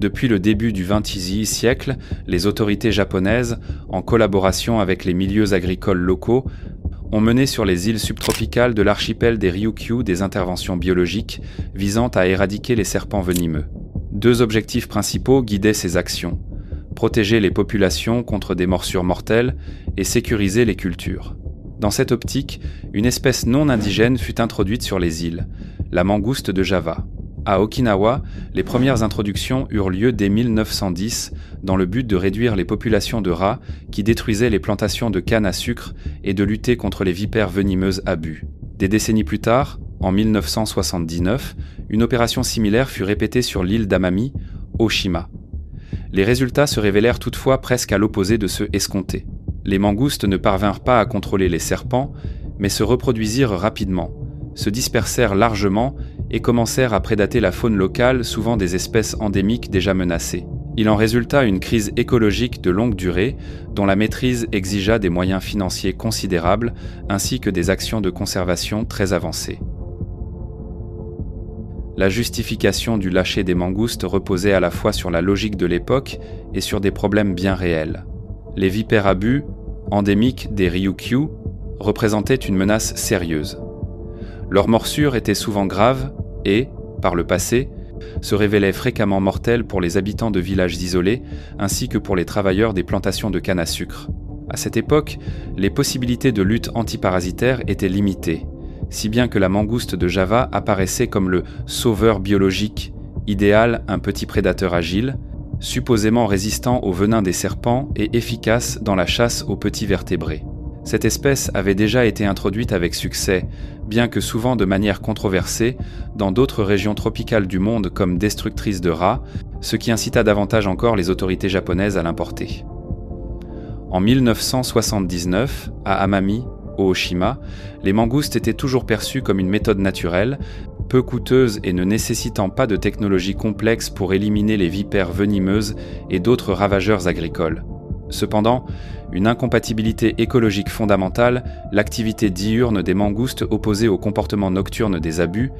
Depuis le début du XXe siècle, les autorités japonaises, en collaboration avec les milieux agricoles locaux, ont mené sur les îles subtropicales de l'archipel des Ryukyu des interventions biologiques visant à éradiquer les serpents venimeux. Deux objectifs principaux guidaient ces actions: protéger les populations contre des morsures mortelles et sécuriser les cultures. Dans cette optique, une espèce non indigène fut introduite sur les îles, la mangouste de Java. À Okinawa, les premières introductions eurent lieu dès 1910 dans le but de réduire les populations de rats qui détruisaient les plantations de canne à sucre et de lutter contre les vipères venimeuses à but. Des décennies plus tard, en 1979, une opération similaire fut répétée sur l'île d'Amami, Oshima. Les résultats se révélèrent toutefois presque à l'opposé de ceux escomptés. Les mangoustes ne parvinrent pas à contrôler les serpents, mais se reproduisirent rapidement, se dispersèrent largement et commencèrent à prédater la faune locale, souvent des espèces endémiques déjà menacées. Il en résulta une crise écologique de longue durée, dont la maîtrise exigea des moyens financiers considérables, ainsi que des actions de conservation très avancées. La justification du lâcher des mangoustes reposait à la fois sur la logique de l'époque et sur des problèmes bien réels. Les vipères à but, endémiques des Ryukyu, représentaient une menace sérieuse. Leurs morsures étaient souvent graves et, par le passé, se révélaient fréquemment mortelles pour les habitants de villages isolés ainsi que pour les travailleurs des plantations de canne à sucre. À cette époque, les possibilités de lutte antiparasitaire étaient limitées, si bien que la mangouste de Java apparaissait comme le sauveur biologique, idéal un petit prédateur agile, supposément résistant au venin des serpents et efficace dans la chasse aux petits vertébrés. Cette espèce avait déjà été introduite avec succès, bien que souvent de manière controversée, dans d'autres régions tropicales du monde comme destructrice de rats, ce qui incita davantage encore les autorités japonaises à l'importer. En 1979, à Amami, au Oshima, les mangoustes étaient toujours perçues comme une méthode naturelle, peu coûteuse et ne nécessitant pas de technologie complexe pour éliminer les vipères venimeuses et d'autres ravageurs agricoles. Cependant, une incompatibilité écologique fondamentale, l'activité diurne des mangoustes opposée au comportement nocturne des abus,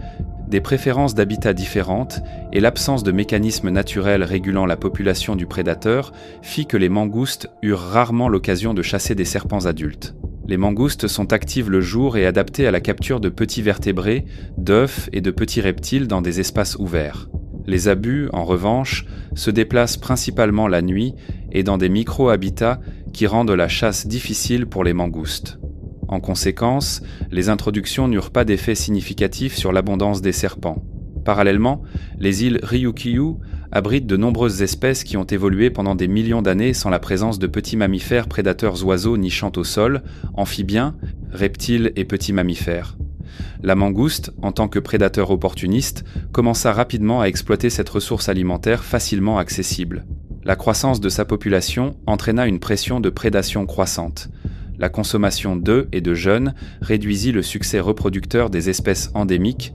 des préférences d'habitats différentes et l'absence de mécanismes naturels régulant la population du prédateur fit que les mangoustes eurent rarement l'occasion de chasser des serpents adultes. Les mangoustes sont actives le jour et adaptées à la capture de petits vertébrés, d'œufs et de petits reptiles dans des espaces ouverts. Les abus, en revanche, se déplacent principalement la nuit et dans des micro-habitats qui rendent la chasse difficile pour les mangoustes. En conséquence, les introductions n'eurent pas d'effet significatif sur l'abondance des serpents. Parallèlement, les îles Ryukyu abritent de nombreuses espèces qui ont évolué pendant des millions d'années sans la présence de petits mammifères prédateurs oiseaux nichant au sol, amphibiens, reptiles et petits mammifères. La mangouste, en tant que prédateur opportuniste, commença rapidement à exploiter cette ressource alimentaire facilement accessible. La croissance de sa population entraîna une pression de prédation croissante. La consommation d'œufs et de jeunes réduisit le succès reproducteur des espèces endémiques,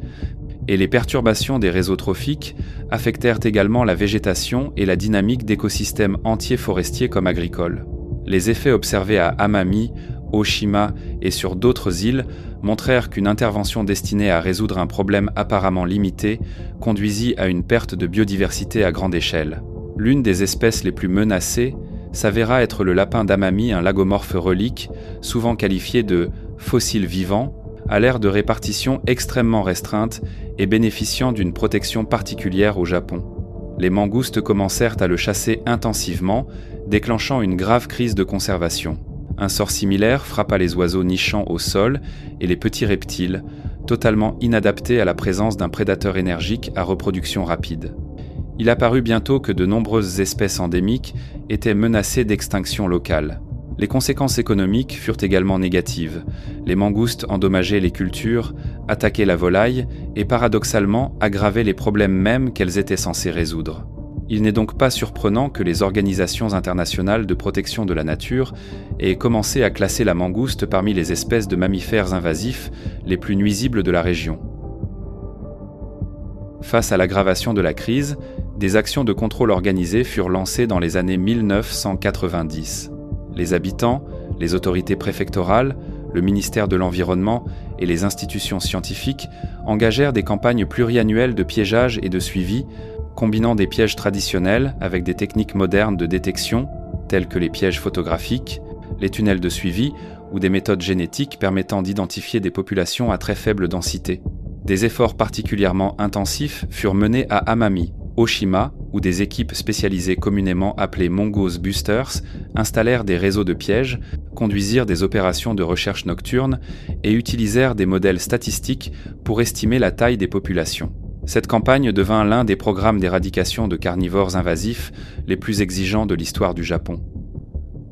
et les perturbations des réseaux trophiques affectèrent également la végétation et la dynamique d'écosystèmes entiers forestiers comme agricoles. Les effets observés à Amami, Oshima et sur d'autres îles montrèrent qu'une intervention destinée à résoudre un problème apparemment limité conduisit à une perte de biodiversité à grande échelle. L'une des espèces les plus menacées s'avéra être le lapin d'Amami, un lagomorphe relique, souvent qualifié de fossile vivant, à l'aire de répartition extrêmement restreinte et bénéficiant d'une protection particulière au Japon. Les mangoustes commencèrent à le chasser intensivement, déclenchant une grave crise de conservation. Un sort similaire frappa les oiseaux nichant au sol et les petits reptiles, totalement inadaptés à la présence d'un prédateur énergique à reproduction rapide. Il apparut bientôt que de nombreuses espèces endémiques étaient menacées d'extinction locale. Les conséquences économiques furent également négatives. Les mangoustes endommageaient les cultures, attaquaient la volaille et paradoxalement aggravaient les problèmes mêmes qu'elles étaient censées résoudre. Il n'est donc pas surprenant que les organisations internationales de protection de la nature aient commencé à classer la mangouste parmi les espèces de mammifères invasifs les plus nuisibles de la région. Face à l'aggravation de la crise, des actions de contrôle organisées furent lancées dans les années 1990. Les habitants, les autorités préfectorales, le ministère de l'Environnement et les institutions scientifiques engagèrent des campagnes pluriannuelles de piégeage et de suivi, Combinant des pièges traditionnels avec des techniques modernes de détection, telles que les pièges photographiques, les tunnels de suivi ou des méthodes génétiques permettant d'identifier des populations à très faible densité. Des efforts particulièrement intensifs furent menés à Amami, Oshima, où des équipes spécialisées communément appelées Mongoose Busters installèrent des réseaux de pièges, conduisirent des opérations de recherche nocturne et utilisèrent des modèles statistiques pour estimer la taille des populations. Cette campagne devint l'un des programmes d'éradication de carnivores invasifs les plus exigeants de l'histoire du Japon.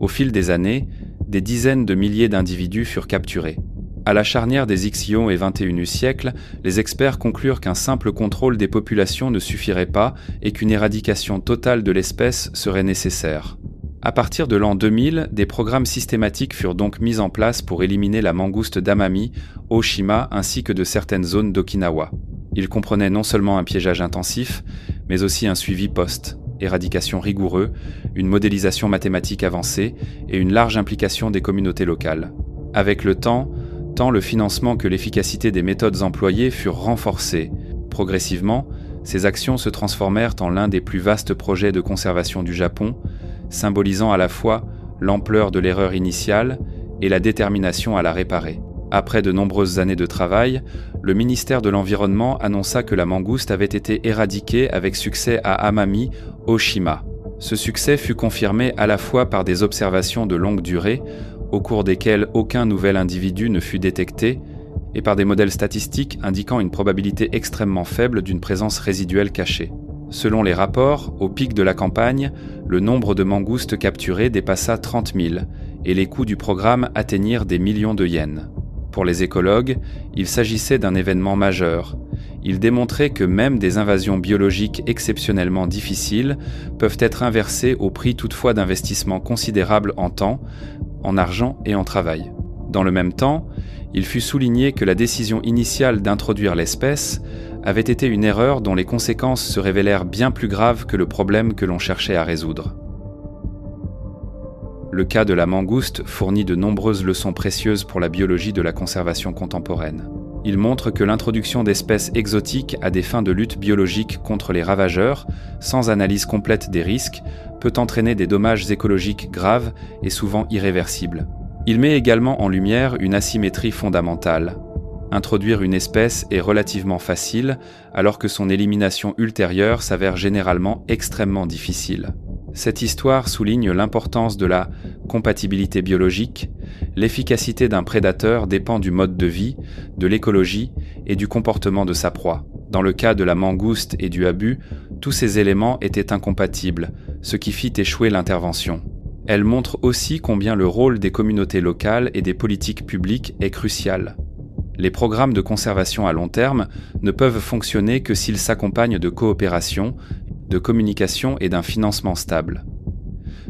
Au fil des années, des dizaines de milliers d'individus furent capturés. À la charnière des Ixions et XXIe siècle, les experts conclurent qu'un simple contrôle des populations ne suffirait pas et qu'une éradication totale de l'espèce serait nécessaire. À partir de l'an 2000, des programmes systématiques furent donc mis en place pour éliminer la mangouste d'Amami, Oshima ainsi que de certaines zones d'Okinawa. Il comprenait non seulement un piégeage intensif, mais aussi un suivi post-éradication rigoureux, une modélisation mathématique avancée et une large implication des communautés locales. Avec le temps, tant le financement que l'efficacité des méthodes employées furent renforcées. Progressivement, ces actions se transformèrent en l'un des plus vastes projets de conservation du Japon, symbolisant à la fois l'ampleur de l'erreur initiale et la détermination à la réparer. Après de nombreuses années de travail, le ministère de l'Environnement annonça que la mangouste avait été éradiquée avec succès à Amami, Oshima. Ce succès fut confirmé à la fois par des observations de longue durée, au cours desquelles aucun nouvel individu ne fut détecté, et par des modèles statistiques indiquant une probabilité extrêmement faible d'une présence résiduelle cachée. Selon les rapports, au pic de la campagne, le nombre de mangoustes capturées dépassa 30 000, et les coûts du programme atteignirent des millions de yens. Pour les écologues, il s'agissait d'un événement majeur. Il démontrait que même des invasions biologiques exceptionnellement difficiles peuvent être inversées au prix toutefois d'investissements considérables en temps, en argent et en travail. Dans le même temps, il fut souligné que la décision initiale d'introduire l'espèce avait été une erreur dont les conséquences se révélèrent bien plus graves que le problème que l'on cherchait à résoudre. Le cas de la mangouste fournit de nombreuses leçons précieuses pour la biologie de la conservation contemporaine. Il montre que l'introduction d'espèces exotiques à des fins de lutte biologique contre les ravageurs, sans analyse complète des risques, peut entraîner des dommages écologiques graves et souvent irréversibles. Il met également en lumière une asymétrie fondamentale. Introduire une espèce est relativement facile, alors que son élimination ultérieure s'avère généralement extrêmement difficile. Cette histoire souligne l'importance de la compatibilité biologique. L'efficacité d'un prédateur dépend du mode de vie, de l'écologie et du comportement de sa proie. Dans le cas de la mangouste et du habu, tous ces éléments étaient incompatibles, ce qui fit échouer l'intervention. Elle montre aussi combien le rôle des communautés locales et des politiques publiques est crucial. Les programmes de conservation à long terme ne peuvent fonctionner que s'ils s'accompagnent de coopération, de communication et d'un financement stable.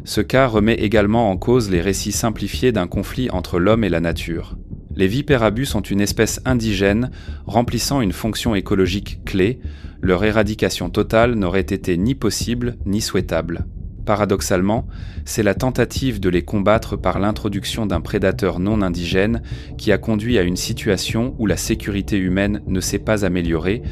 Ce cas remet également en cause les récits simplifiés d'un conflit entre l'homme et la nature. Les vipérabus sont une espèce indigène remplissant une fonction écologique clé. Leur éradication totale n'aurait été ni possible ni souhaitable. Paradoxalement, c'est la tentative de les combattre par l'introduction d'un prédateur non indigène qui a conduit à une situation où la sécurité humaine ne s'est pas améliorée,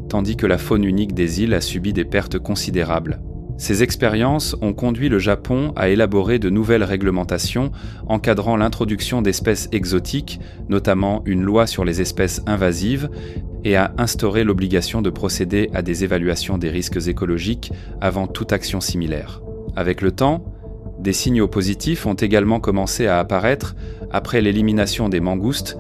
tandis que la faune unique des îles a subi des pertes considérables. Ces expériences ont conduit le Japon à élaborer de nouvelles réglementations encadrant l'introduction d'espèces exotiques, notamment une loi sur les espèces invasives, et à instaurer l'obligation de procéder à des évaluations des risques écologiques avant toute action similaire. Avec le temps, des signaux positifs ont également commencé à apparaître. Après l'élimination des mangoustes,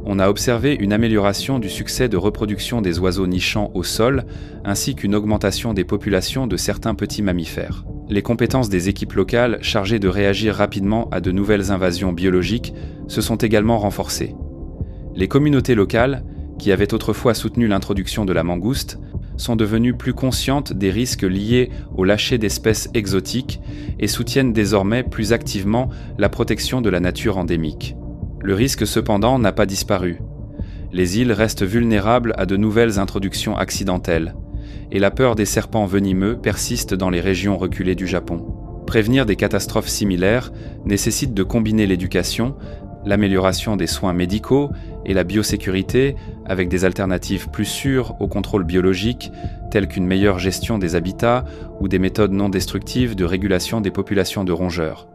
on a observé une amélioration du succès de reproduction des oiseaux nichant au sol, ainsi qu'une augmentation des populations de certains petits mammifères. Les compétences des équipes locales chargées de réagir rapidement à de nouvelles invasions biologiques se sont également renforcées. Les communautés locales, qui avaient autrefois soutenu l'introduction de la mangouste, sont devenues plus conscientes des risques liés au lâcher d'espèces exotiques et soutiennent désormais plus activement la protection de la nature endémique. Le risque cependant n'a pas disparu. Les îles restent vulnérables à de nouvelles introductions accidentelles, et la peur des serpents venimeux persiste dans les régions reculées du Japon. Prévenir des catastrophes similaires nécessite de combiner l'éducation, l'amélioration des soins médicaux et la biosécurité avec des alternatives plus sûres au contrôle biologique, telles qu'une meilleure gestion des habitats ou des méthodes non destructives de régulation des populations de rongeurs.